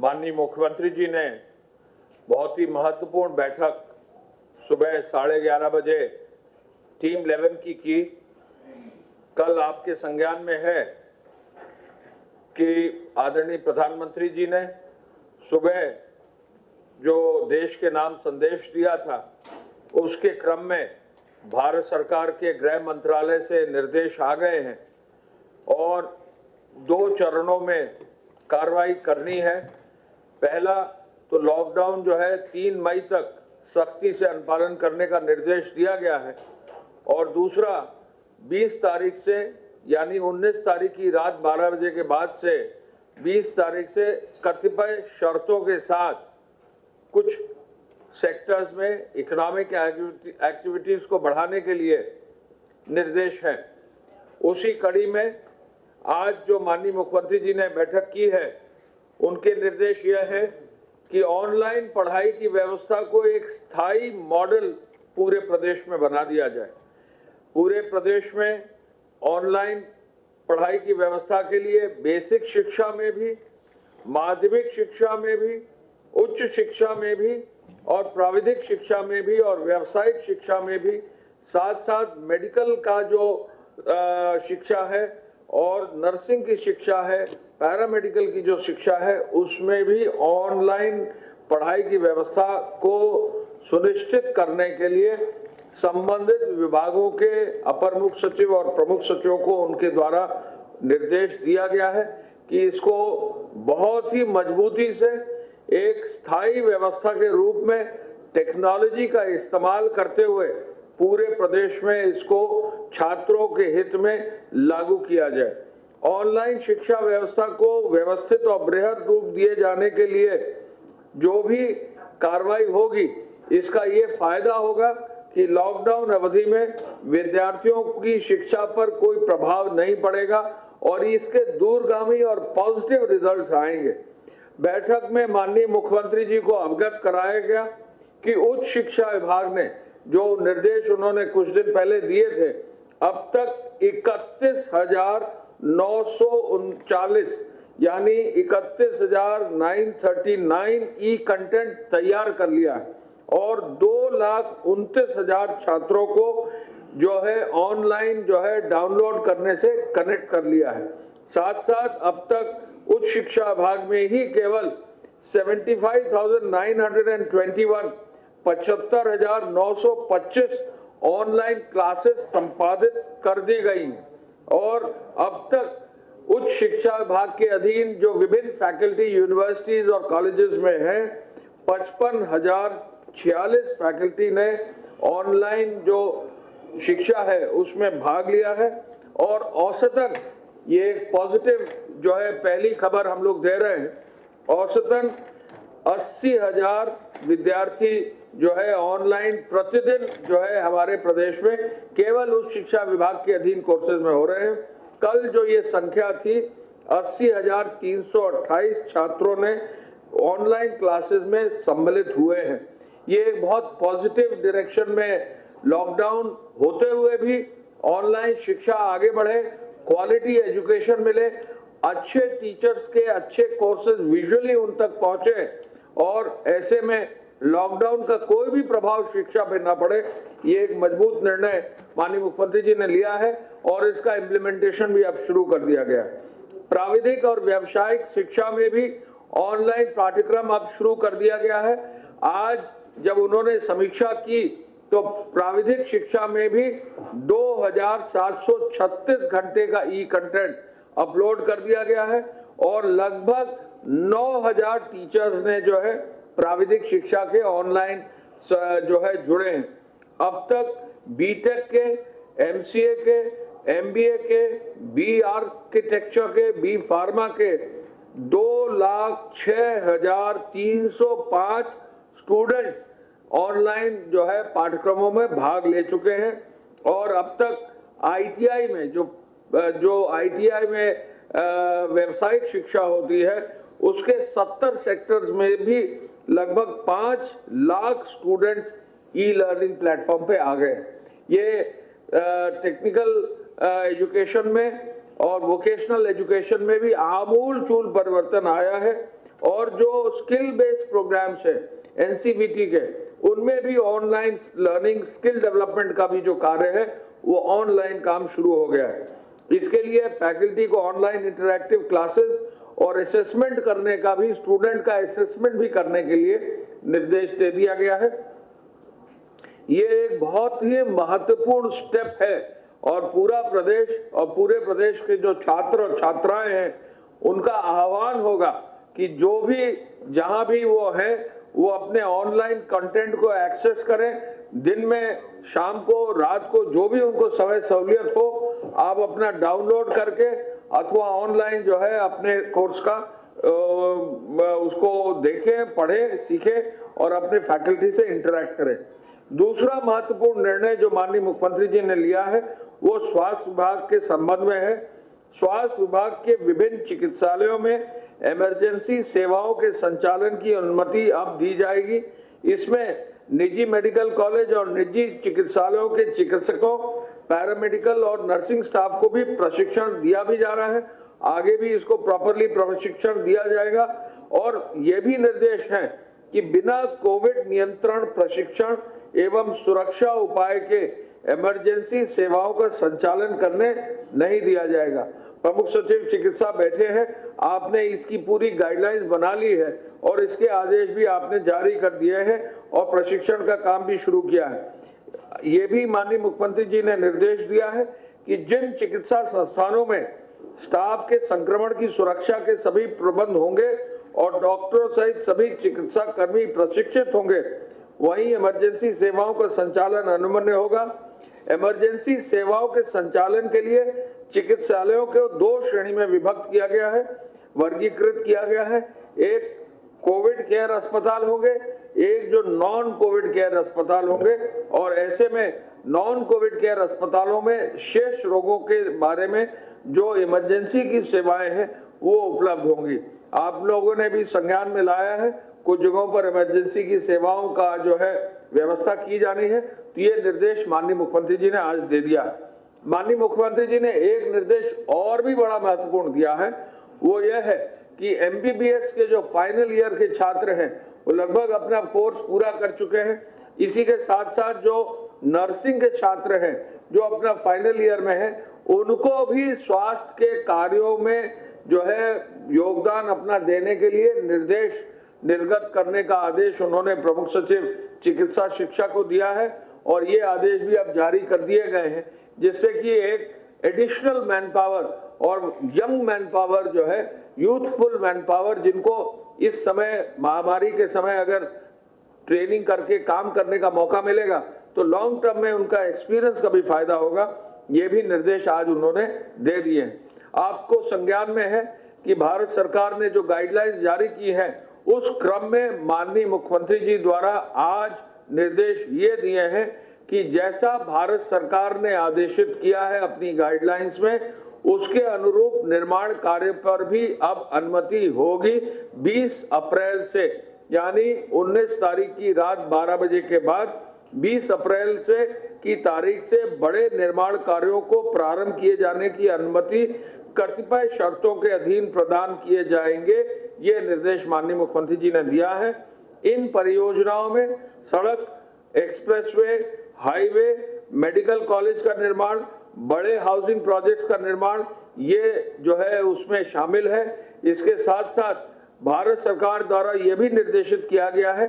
माननीय मुख्यमंत्री जी ने बहुत ही महत्वपूर्ण बैठक सुबह 11:30 बजे टीम 11 की। कल आपके संज्ञान में है कि आदरणीय प्रधानमंत्री जी ने सुबह जो देश के नाम संदेश दिया था, उसके क्रम में भारत सरकार के गृह मंत्रालय से निर्देश आ गए हैं और 2 चरणों में कार्रवाई करनी है। पहला तो लॉकडाउन जो है 3 मई तक सख्ती से अनुपालन करने का निर्देश दिया गया है और दूसरा 20 तारीख से यानी 19 तारीख की रात 12 बजे के बाद से 20 तारीख से कतिपय शर्तों के साथ कुछ सेक्टर्स में इकोनॉमिक एक्टिविटीज को बढ़ाने के लिए निर्देश है। उसी कड़ी में आज जो माननीय मुख्यमंत्री जी ने बैठक की है, उनके निर्देश यह है कि ऑनलाइन पढ़ाई की व्यवस्था को एक स्थायी मॉडल पूरे प्रदेश में बना दिया जाए। पूरे प्रदेश में ऑनलाइन पढ़ाई की व्यवस्था के लिए बेसिक शिक्षा में भी, माध्यमिक शिक्षा में भी, उच्च शिक्षा में भी और प्राविधिक शिक्षा में भी और व्यावसायिक शिक्षा में भी, साथ साथ मेडिकल का जो शिक्षा है और नर्सिंग की शिक्षा है, पैरामेडिकल की जो शिक्षा है, उसमें भी ऑनलाइन पढ़ाई की व्यवस्था को सुनिश्चित करने के लिए संबंधित विभागों के अपर मुख्य सचिव और प्रमुख सचिवों को उनके द्वारा निर्देश दिया गया है कि इसको बहुत ही मजबूती से एक स्थायी व्यवस्था के रूप में टेक्नोलॉजी का इस्तेमाल करते हुए पूरे प्रदेश में इसको छात्रों के हित में लागू किया जाए। ऑनलाइन शिक्षा व्यवस्था को व्यवस्थित और बृहद रूप दिए जाने के लिए जो भी कार्रवाई होगी, इसका ये फायदा होगा कि लॉकडाउन अवधि में विद्यार्थियों की शिक्षा पर कोई प्रभाव नहीं पड़ेगा और इसके दूरगामी और पॉजिटिव रिजल्ट्स आएंगे। बैठक में माननीय मुख्यमंत्री जी को अवगत कराया गया कि उच्च शिक्षा विभाग ने जो निर्देश उन्होंने कुछ दिन पहले दिए थे, अब तक 31,939 यानी 31,939 ई कंटेंट तैयार कर लिया है और 2,29,000 छात्रों को जो है ऑनलाइन जो है डाउनलोड करने से कनेक्ट कर लिया है। साथ साथ अब तक उच्च शिक्षा विभाग में ही केवल 75,921 75,925 ऑनलाइन क्लासेस संपादित कर दी गई और अब तक उच्च शिक्षा विभाग के अधीन जो विभिन्न फैकल्टी यूनिवर्सिटीज और कॉलेजेस में हैं, 55,046 फैकल्टी ने ऑनलाइन जो शिक्षा है उसमें भाग लिया है और औसतन ये एक पॉजिटिव जो है पहली खबर हम लोग दे रहे हैं, औसतन 80,000 विद्यार्थी जो है ऑनलाइन प्रतिदिन जो है हमारे प्रदेश में केवल उच्च शिक्षा विभाग के अधीन कोर्सेज में हो रहे हैं। कल जो ये संख्या थी 80,328 छात्रों ने ऑनलाइन क्लासेस में सम्मिलित हुए हैं। ये एक बहुत पॉजिटिव डायरेक्शन में लॉकडाउन होते हुए भी ऑनलाइन शिक्षा आगे बढ़े, क्वालिटी एजुकेशन मिले, अच्छे टीचर्स के अच्छे कोर्सेज विजुअली उन तक पहुंचे और ऐसे में लॉकडाउन का कोई भी प्रभाव शिक्षा पे ना पड़े। ये एक मजबूत निर्णय माननीय मुख्यमंत्री जी ने लिया है और इसका इम्प्लीमेंटेशन भी अब शुरू कर दिया गया है। प्राविधिक और व्यावसायिक शिक्षा में भी ऑनलाइन पाठ्यक्रम अब शुरू कर दिया गया है। आज जब उन्होंने समीक्षा की तो प्राविधिक शिक्षा में भी 2,736 घंटे का ई कंटेंट अपलोड कर दिया गया है और लगभग 9,000 टीचर्स ने जो है प्राविधिक शिक्षा के ऑनलाइन जो है जुड़े हैं। अब तक बीटेक के, एमसीए के, एमबीए के, बी आर्किटेक्चर के, बी फार्मा के 2,06,305 स्टूडेंट्स ऑनलाइन जो है पाठ्यक्रमों में भाग ले चुके हैं और अब तक आईटीआई में जो आईटीआई में व्यावसायिक शिक्षा होती है उसके 70 सेक्टर्स में भी लगभग 5 lakh students e learning platform पे आ गए। ये टेक्निकल एजुकेशन में और वोकेशनल एजुकेशन में भी आमूल चूल परिवर्तन आया है। और जो स्किल बेस्ड प्रोग्राम्स है एनसीवीटी के, उनमें भी ऑनलाइन लर्निंग स्किल डेवलपमेंट का भी जो कार्य है वो ऑनलाइन काम शुरू हो गया है। इसके लिए फैकल्टी को ऑनलाइन इंटरैक्टिव क्लासेस और असेसमेंट करने का भी, स्टूडेंट का असेसमेंट भी करने के लिए निर्देश दे दिया गया है। ये एक बहुत ही महत्वपूर्ण स्टेप है और पूरा प्रदेश और पूरे प्रदेश के जो छात्र और छात्राएं हैं उनका आह्वान होगा कि जो भी जहां भी वो है वो अपने ऑनलाइन कंटेंट को एक्सेस करें। दिन में, शाम को, रात को, जो भी उनको समय सहूलियत हो, आप अपना डाउनलोड करके अथवा ऑनलाइन जो है अपने कोर्स का उसको देखें, पढ़ें, सीखें और अपने फैकल्टी से इंटरैक्ट करें। दूसरा महत्वपूर्ण निर्णय जो माननीय मुख्यमंत्री जी ने लिया है वो स्वास्थ्य विभाग के संबंध में है। स्वास्थ्य विभाग के विभिन्न चिकित्सालयों में इमरजेंसी सेवाओं के संचालन की अनुमति अब दी जाएगी। इसमें निजी मेडिकल कॉलेज और निजी चिकित्सालयों के चिकित्सकों, पैरामेडिकल और नर्सिंग स्टाफ को भी प्रशिक्षण दिया भी जा रहा है। आगे भी इसको प्रॉपरली प्रशिक्षण दिया जाएगा। और ये भी निर्देश है कि बिना कोविड नियंत्रण प्रशिक्षण एवं सुरक्षा उपाय के इमरजेंसी सेवाओं का संचालन करने नहीं दिया जाएगा। प्रमुख सचिव चिकित्सा बैठे हैं, आपने इसकी पूरी गाइडलाइंस बना ली है और इसके आदेश भी आपने जारी कर दिए हैं और प्रशिक्षण का काम भी शुरू किया है। ये भी माननीय मुख्यमंत्री जी ने निर्देश दिया है कि जिन चिकित्सा संस्थानों में स्टाफ के संक्रमण की सुरक्षा के सभी प्रबंध होंगे और डॉक्टरों सहित सभी चिकित्सा कर्मी प्रशिक्षित होंगे, वहीं इमरजेंसी सेवाओं का संचालन अनुमन्य होगा। इमरजेंसी सेवाओं के संचालन के लिए चिकित्सालयों को 2 श्रेणी में विभक्त किया गया है, वर्गीकृत किया गया है। एक कोविड केयर अस्पताल होंगे, एक जो नॉन कोविड केयर अस्पताल होंगे। और ऐसे में नॉन कोविड केयर अस्पतालों में शेष रोगों के बारे में जो इमरजेंसी की सेवाएं हैं वो उपलब्ध होंगी। आप लोगों ने भी संज्ञान में लाया है, कुछ जगहों पर इमरजेंसी की सेवाओं का जो है व्यवस्था की जानी है, तो ये निर्देश माननीय मुख्यमंत्री जी ने आज दे दिया। माननीय मुख्यमंत्री जी ने एक निर्देश और भी बड़ा महत्वपूर्ण दिया है, वो यह है कि एमबीबीएस के जो फाइनल ईयर के छात्र हैं वो लगभग अपना कोर्स पूरा कर चुके हैं। इसी के साथ साथ जो नर्सिंग के छात्र हैं जो अपना फाइनल ईयर में हैं, उनको भी स्वास्थ्य के कार्यों में जो है योगदान अपना देने के लिए निर्देश निर्गत करने का आदेश उन्होंने प्रमुख सचिव चिकित्सा शिक्षा को दिया है। और ये आदेश भी अब जारी कर दिए गए हैं, जिससे कि एक एडिशनल मैन पावर और यंग मैन पावर जो है, यूथफुल मैन पावर, जिनको इस समय महामारी के समय अगर ट्रेनिंग करके काम करने का मौका मिलेगा तो लॉन्ग टर्म में उनका एक्सपीरियंस का भी फायदा होगा। ये भी निर्देश आज उन्होंने दे दिए हैं। आपको संज्ञान में है कि भारत सरकार ने जो गाइडलाइंस जारी की है उस क्रम में माननीय मुख्यमंत्री जी द्वारा आज निर्देश ये दिए हैं कि जैसा भारत सरकार ने आदेशित किया है अपनी गाइडलाइंस में, उसके अनुरूप निर्माण कार्य पर भी अब अनुमति होगी 20 अप्रैल से, यानी 19 तारीख की रात 12 बजे के बाद 20 अप्रैल से की तारीख से बड़े निर्माण कार्यों को प्रारंभ किए जाने की अनुमति कतिपय शर्तों के अधीन प्रदान किए जाएंगे। ये निर्देश माननीय मुख्यमंत्री जी ने दिया है। इन परियोजनाओं में सड़क, एक्सप्रेसवे, हाईवे, मेडिकल कॉलेज का निर्माण, बड़े हाउसिंग प्रोजेक्ट्स का निर्माण, ये जो है उसमें शामिल है। इसके साथ साथ भारत सरकार द्वारा यह भी निर्देशित किया गया है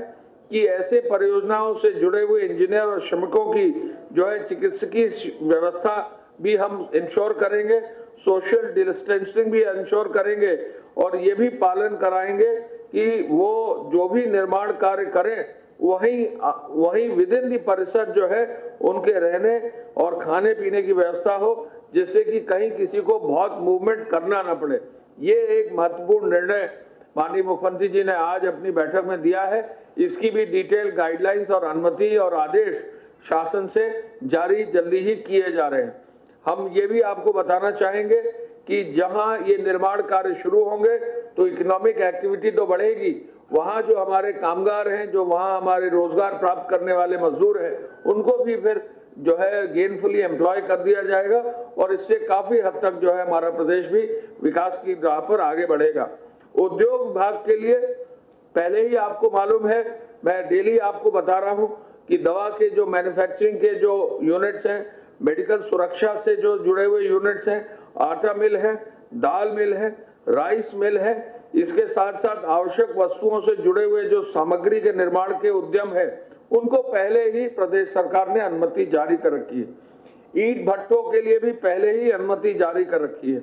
कि ऐसे परियोजनाओं से जुड़े हुए इंजीनियर और श्रमिकों की जो है चिकित्सकीय व्यवस्था भी हम इंश्योर करेंगे, सोशल डिस्टेंसिंग भी इंश्योर करेंगे और ये भी पालन कराएंगे कि वो जो भी निर्माण कार्य करें वहीं विद इन दी परिसर जो है उनके रहने और खाने पीने की व्यवस्था हो, जिससे कि कहीं किसी को बहुत मूवमेंट करना ना पड़े। ये एक महत्वपूर्ण निर्णय माननीय मुख्यमंत्री जी ने आज अपनी बैठक में दिया है। इसकी भी डिटेल गाइडलाइंस और अनुमति और आदेश शासन से जारी जल्दी ही किए जा रहे हैं। हम ये भी आपको बताना चाहेंगे कि जहां ये निर्माण कार्य शुरू होंगे तो इकोनॉमिक एक्टिविटी तो बढ़ेगी, वहां जो हमारे कामगार हैं, जो वहां हमारे रोजगार प्राप्त करने वाले मजदूर हैं, उनको भी फिर जो है गेनफुली एम्प्लॉय कर दिया जाएगा और इससे काफी हद तक जो है हमारा प्रदेश भी विकास की राह पर आगे बढ़ेगा। उद्योग विभाग के लिए पहले ही आपको मालूम है, मैं डेली आपको बता रहा हूं कि दवा के जो मैन्युफैक्चरिंग के जो यूनिट्स हैं, मेडिकल सुरक्षा से जो जुड़े हुए यूनिट्स हैं, आटा मिल है, दाल मिल है, राइस मिल है, इसके साथ साथ आवश्यक वस्तुओं से जुड़े हुए जो सामग्री के निर्माण के उद्यम है, उनको पहले ही प्रदेश सरकार ने अनुमति जारी कर रखी है। ईंट भट्टों के लिए भी पहले ही अनुमति जारी कर रखी है।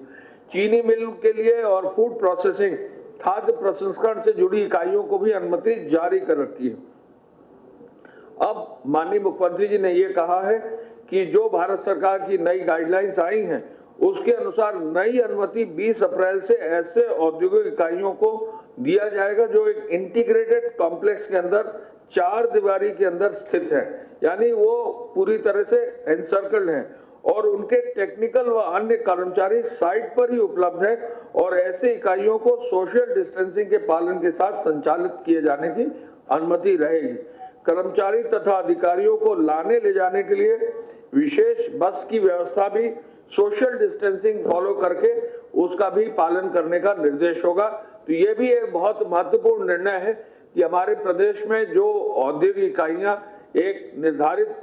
चीनी मिल के लिए और फूड प्रोसेसिंग, खाद्य प्रसंस्करण से जुड़ी इकाइयों को भी अनुमति जारी कर रखी है। अब माननीय मुख्यमंत्री जी ने ये कहा है कि जो भारत सरकार की नई गाइडलाइंस आई हैं, उसके अनुसार नई अनुमति 20 अप्रैल से ऐसे औद्योगिक इकाइयों को दिया जाएगा जो एक इंटीग्रेटेड कॉम्प्लेक्स के अंदर 4 दीवारी के अंदर स्थित है, यानी वो पूरी तरह से एनसर्कल्ड है और उनके टेक्निकल व अन्य कर्मचारी साइट पर ही उपलब्ध है और ऐसे इकाइयों को सोशल डिस्टेंसिंग के पालन के साथ संचालित किए जाने की अनुमति रहेगी। कर्मचारी तथा अधिकारियों को लाने ले जाने के लिए विशेष बस की व्यवस्था भी सोशल डिस्टेंसिंग फॉलो करके उसका भी पालन करने का निर्देश होगा। तो ये भी एक बहुत महत्वपूर्ण निर्णय है कि हमारे प्रदेश में जो औद्योगिक इकाइयां एक निर्धारित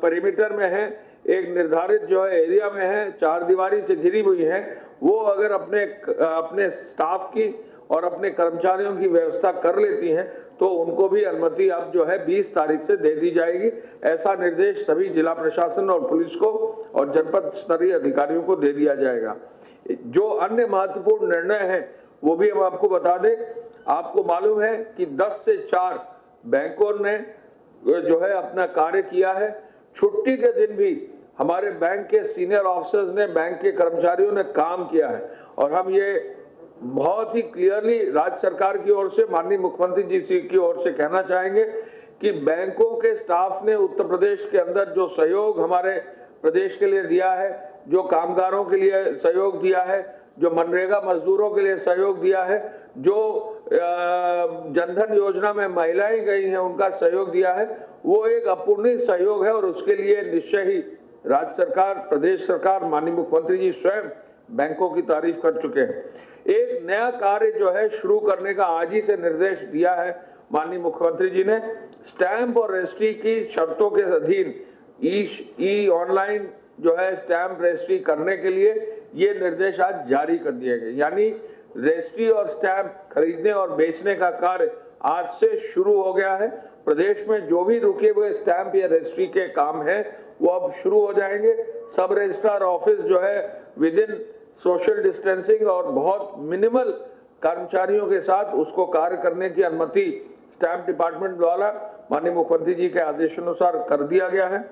परिमीटर में है, एक निर्धारित जो है एरिया में है, 4 दीवारी से घिरी हुई है, वो अगर अपने स्टाफ की और अपने कर्मचारियों की व्यवस्था कर लेती हैं तो उनको भी अनुमति अब जो है 20 तारीख से दे दी जाएगी। ऐसा निर्देश सभी जिला प्रशासन और पुलिस को और जनपद स्तरीय अधिकारियों को दे दिया जाएगा। जो अन्य महत्वपूर्ण निर्णय है वो भी हम आपको बता दें। आपको मालूम है कि 10 से 4 बैंकों ने जो है अपना कार्य किया है। छुट्टी के दिन भी हमारे बैंक के सीनियर ऑफिसर्स ने, बैंक के कर्मचारियों ने काम किया है और हम ये बहुत ही क्लियरली राज्य सरकार की ओर से, माननीय मुख्यमंत्री जी की ओर से कहना चाहेंगे कि बैंकों के स्टाफ ने उत्तर प्रदेश के अंदर जो सहयोग हमारे प्रदेश के लिए दिया है, जो कामगारों के लिए सहयोग दिया है, जो मनरेगा मजदूरों के लिए सहयोग दिया है, जो जनधन योजना में महिलाएं गई हैं उनका सहयोग दिया है, वो एक अपूर्णीय सहयोग है और उसके लिए निश्चय ही राज्य सरकार, प्रदेश सरकार, माननीय मुख्यमंत्री जी स्वयं बैंकों की तारीफ कर चुके हैं। एक नया कार्य जो है शुरू करने का आज ही से निर्देश दिया है माननीय मुख्यमंत्री जी ने। स्टैंप और रजिस्ट्री की शर्तों के अधीन ई ऑनलाइन जो है स्टैंप रजिस्ट्री करने के लिए ये निर्देश आज जारी कर दिए गए, यानी रजिस्ट्री और स्टैंप खरीदने और बेचने का कार्य आज से शुरू हो गया है। प्रदेश में जो भी रुके हुए स्टैंप या रजिस्ट्री के काम है वो अब शुरू हो जाएंगे। सब रजिस्ट्रार ऑफिस जो है विद इन सोशल डिस्टेंसिंग और बहुत मिनिमल कर्मचारियों के साथ उसको कार्य करने की अनुमति स्टैंप डिपार्टमेंट द्वारा माननीय मुख्यमंत्री जी के आदेशानुसार कर दिया गया है।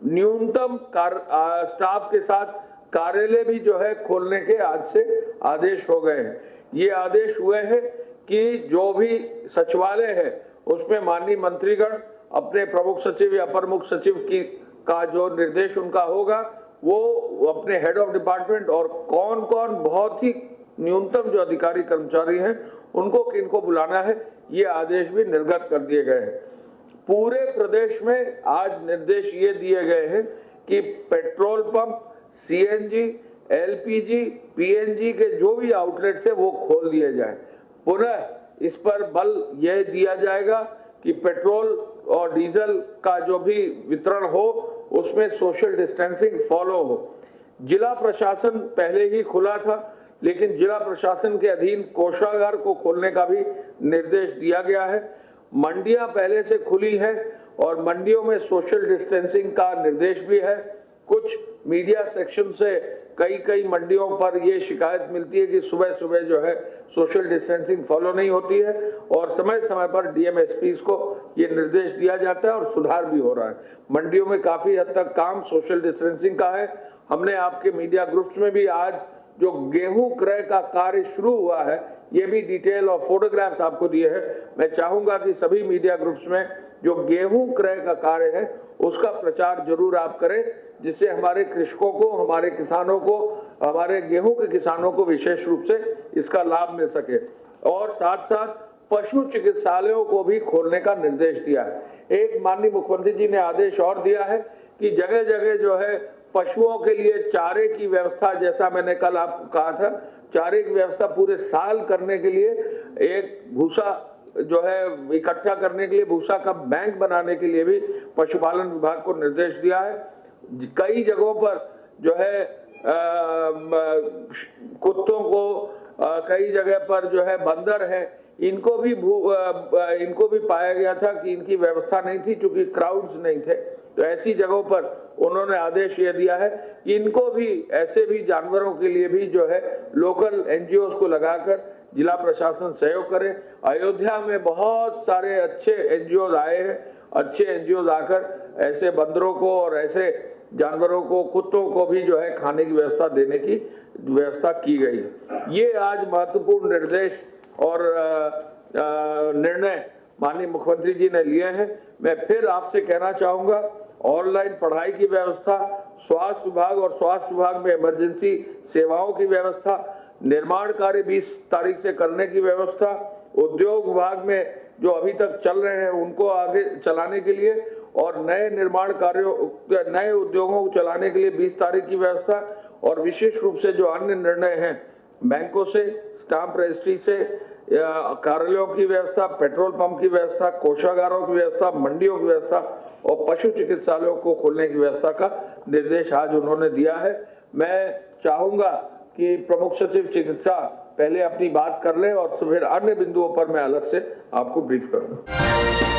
न्यूनतम स्टाफ के साथ कार्यालय भी जो है खोलने के आज से आदेश हो गए हैं। ये आदेश हुए हैं कि जो भी सचिवालय है उसमें माननीय मंत्रीगण अपने प्रमुख सचिव या अपर मुख्य सचिव का जो निर्देश उनका होगा वो अपने हेड ऑफ डिपार्टमेंट और कौन कौन बहुत ही न्यूनतम जो अधिकारी कर्मचारी हैं उनको किनको बुलाना है ये आदेश भी निर्गत कर दिए गए हैं। पूरे प्रदेश में आज निर्देश ये दिए गए हैं कि petrol pump, CNG, LPG, PNG के जो भी आउटलेट्स है वो खोल दिए जाएं। पुनः इस पर बल यह दिया जाएगा कि पेट्रोल और डीजल का जो भी वितरण हो उसमें सोशल डिस्टेंसिंग फॉलो हो। जिला प्रशासन पहले ही खुला था लेकिन जिला प्रशासन के अधीन कोषागार को खोलने का भी निर्देश दिया गया है। मंडियां पहले से खुली है और मंडियों में सोशल डिस्टेंसिंग का निर्देश भी है। कुछ मीडिया सेक्शन से कई मंडियों पर ये शिकायत मिलती है कि सुबह सुबह जो है सोशल डिस्टेंसिंग फॉलो नहीं होती है और समय समय पर डीएमएसपीज को ये निर्देश दिया जाता है और सुधार भी हो रहा है। मंडियों में काफी हद तक काम सोशल डिस्टेंसिंग का है। हमने आपके मीडिया ग्रुप्स में भी आज जो गेहूं क्रय का कार्य शुरू हुआ है ये भी डिटेल और फोटोग्राफ्स आपको दिए हैं। मैं चाहूंगा कि सभी मीडिया ग्रुप्स में जो गेहूं क्रय का कार्य है उसका प्रचार जरूर आप करें, जिससे हमारे कृषकों को, हमारे किसानों को, हमारे गेहूं के किसानों को विशेष रूप से इसका लाभ मिल सके। और साथ साथ पशु चिकित्सालयों को भी खोलने का निर्देश दिया है। एक माननीय मुख्यमंत्री जी ने आदेश और दिया है कि जगह जगह जो है पशुओं के लिए चारे की व्यवस्था, जैसा मैंने कल आपको कहा था, चारे की व्यवस्था पूरे साल करने के लिए एक भूसा जो है इकट्ठा करने के लिए भूसा का बैंक बनाने के लिए भी पशुपालन विभाग को निर्देश दिया है। कई जगहों पर जो है कुत्तों को, कई जगह पर जो है बंदर है, इनको भी पाया गया था कि इनकी व्यवस्था नहीं थी क्योंकि क्राउड्स नहीं थे। तो ऐसी जगहों पर उन्होंने आदेश ये दिया है कि इनको भी, ऐसे भी जानवरों के लिए भी जो है लोकल एनजीओ को लगाकर जिला प्रशासन सहयोग करे। अयोध्या में बहुत सारे अच्छे एनजीओ आए हैं, अच्छे एनजीओ आकर ऐसे बंदरों को और ऐसे जानवरों को, कुत्तों को भी जो है खाने की व्यवस्था देने की व्यवस्था की गई। ये आज महत्वपूर्ण निर्देश और निर्णय माननीय मुख्यमंत्री जी ने लिए हैं। मैं फिर आपसे कहना चाहूंगा, ऑनलाइन पढ़ाई की व्यवस्था, स्वास्थ्य विभाग और स्वास्थ्य विभाग में इमरजेंसी सेवाओं की व्यवस्था, निर्माण कार्य 20 तारीख से करने की व्यवस्था, उद्योग विभाग में जो अभी तक चल रहे हैं उनको आगे चलाने के लिए और नए निर्माण कार्यों, नए उद्योगों को चलाने के लिए 20 तारीख की व्यवस्था, और विशेष रूप से जो अन्य निर्णय हैं, बैंकों से, स्टाम्प रजिस्ट्री से, कार्यालयों की व्यवस्था, पेट्रोल पंप की व्यवस्था, कोषागारों की व्यवस्था, मंडियों की व्यवस्था और पशु चिकित्सालयों को खोलने की व्यवस्था का निर्देश आज उन्होंने दिया है। मैं चाहूंगा कि प्रमुख सचिव चिकित्सा पहले अपनी बात कर ले और फिर अन्य बिंदुओं पर मैं अलग से आपको ब्रीफ करूंगा।